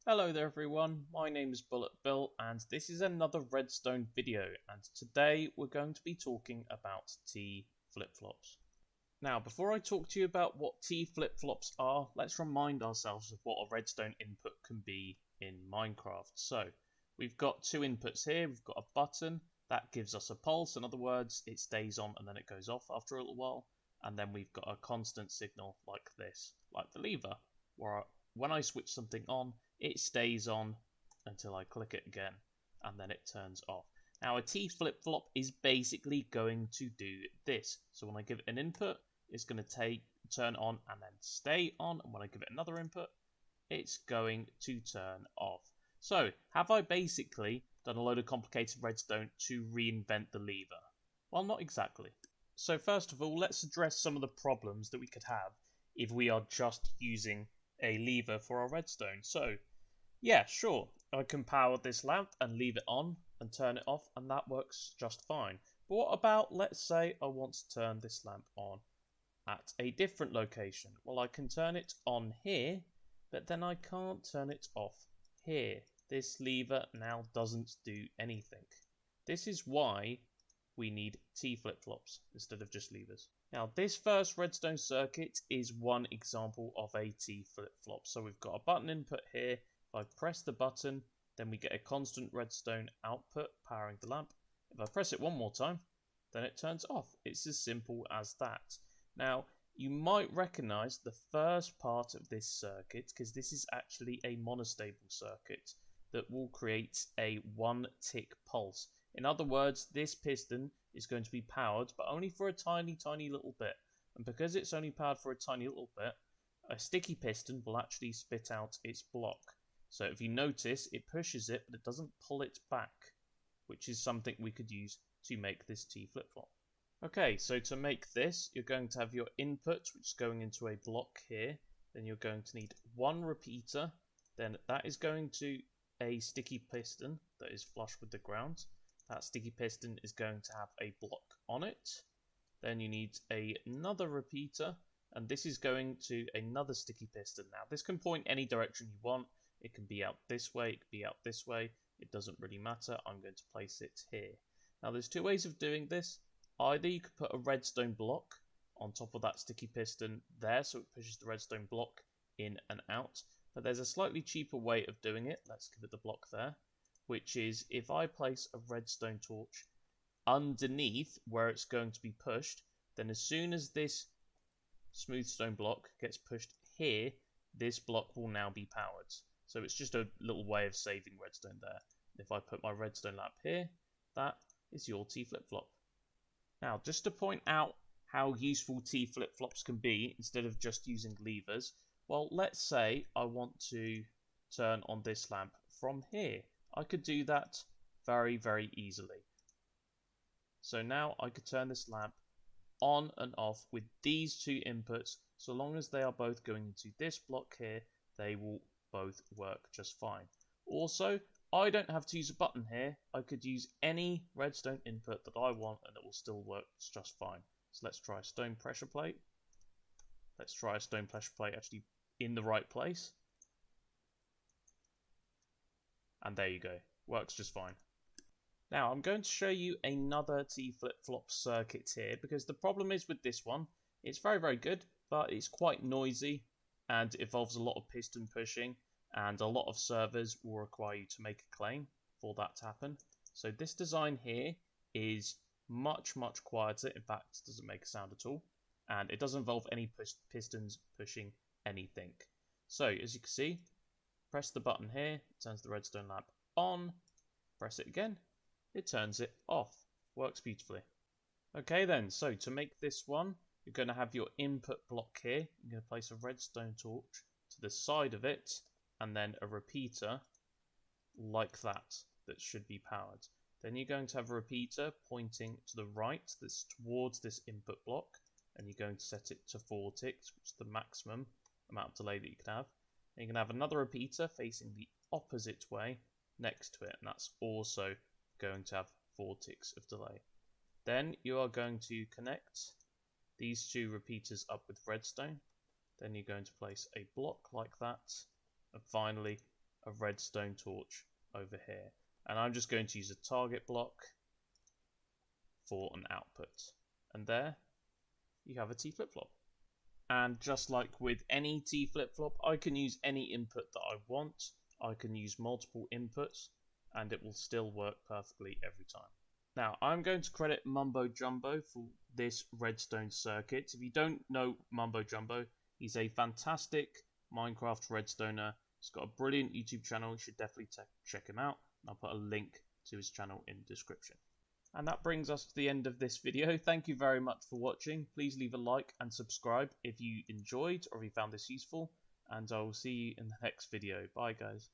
Hello there everyone, my name is Bullet Bill and this is another Redstone video, and today we're going to be talking about T flip-flops. Now before I talk to you about what T flip-flops are, let's remind ourselves of what a redstone input can be in Minecraft. So we've got two inputs here. We've got a button that gives us a pulse, in other words it stays on and then it goes off after a little while, and then we've got a constant signal like this, like the lever, where when I switch something on it stays on until I click it again, and then it turns off. Now a T flip-flop is basically going to do this. So when I give it an input, it's going to turn on and then stay on, and when I give it another input, it's going to turn off. So have I basically done a load of complicated redstone to reinvent the lever? Well, not exactly. So first of all, let's address some of the problems that we could have if we are just using a lever for our redstone. So yeah, sure, I can power this lamp and leave it on and turn it off, and that works just fine. But what about, let's say I want to turn this lamp on at a different location? Well, I can turn it on here, but then I can't turn it off here. This lever now doesn't do anything. This is why we need T flip-flops instead of just levers. Now this first redstone circuit is one example of a T flip-flop. So we've got a button input here. If I press the button, then we get a constant redstone output powering the lamp. If I press it one more time, then it turns off. It's as simple as that. Now you might recognize the first part of this circuit because this is actually a monostable circuit that will create a one tick pulse. In other words, this piston is going to be powered, but only for a tiny little bit. And because it's only powered for a tiny little bit, a sticky piston will actually spit out its block. So if you notice, it pushes it, but it doesn't pull it back, which is something we could use to make this T flip-flop. Okay, so to make this, you're going to have your input, which is going into a block here. Then you're going to need one repeater. Then that is going to a sticky piston that is flush with the ground. That sticky piston is going to have a block on it. Then you need another repeater, and this is going to another sticky piston. Now this can point any direction you want. It can be out this way, it can be out this way. It doesn't really matter. I'm going to place it here. Now there's two ways of doing this. Either you could put a redstone block on top of that sticky piston there, so it pushes the redstone block in and out. But there's a slightly cheaper way of doing it. Let's give it the block there, which is if I place a redstone torch underneath where it's going to be pushed, then as soon as this smooth stone block gets pushed here, this block will now be powered. So it's just a little way of saving redstone there. If I put my redstone lamp here, that is your T flip-flop. Now, just to point out how useful T flip-flops can be instead of just using levers, well, let's say I want to turn on this lamp from here. I could do that very easily. So now I could turn this lamp on and off with these two inputs. So long as they are both going into this block here, they will both work just fine. Also, I don't have to use a button here. I could use any redstone input that I want and it will still work just fine. So let's try a stone pressure plate. Let's try a stone pressure plate actually in the right place. And there you go. Works just fine. Now I'm going to show you another T flip-flop circuit here, because the problem is with this one, it's very good, but it's quite noisy and involves a lot of piston pushing, and a lot of servers will require you to make a claim for that to happen. So this design here is much quieter. In fact, it doesn't make a sound at all, and it doesn't involve any pistons pushing anything. So as you can see, press the button here, it turns the redstone lamp on. Press it again, it turns it off. Works beautifully. Okay then, so to make this one, you're going to have your input block here. You're going to place a redstone torch to the side of it, and then a repeater like that should be powered. Then you're going to have a repeater pointing to the right that's towards this input block, and you're going to set it to 4 ticks, which is the maximum amount of delay that you can have. And you can have another repeater facing the opposite way next to it, and that's also going to have 4 ticks of delay. Then you are going to connect these two repeaters up with redstone. Then you're going to place a block like that, and finally a redstone torch over here. And I'm just going to use a target block for an output. And there you have a T flip-flop. And just like with any T flip-flop, I can use any input that I want. I can use multiple inputs and it will still work perfectly every time. Now, I'm going to credit Mumbo Jumbo for this redstone circuit. If you don't know Mumbo Jumbo, he's a fantastic Minecraft redstoner. He's got a brilliant YouTube channel. You should definitely check him out. I'll put a link to his channel in the description. And that brings us to the end of this video. Thank you very much for watching. Please leave a like and subscribe if you enjoyed or if you found this useful. And I will see you in the next video. Bye, guys.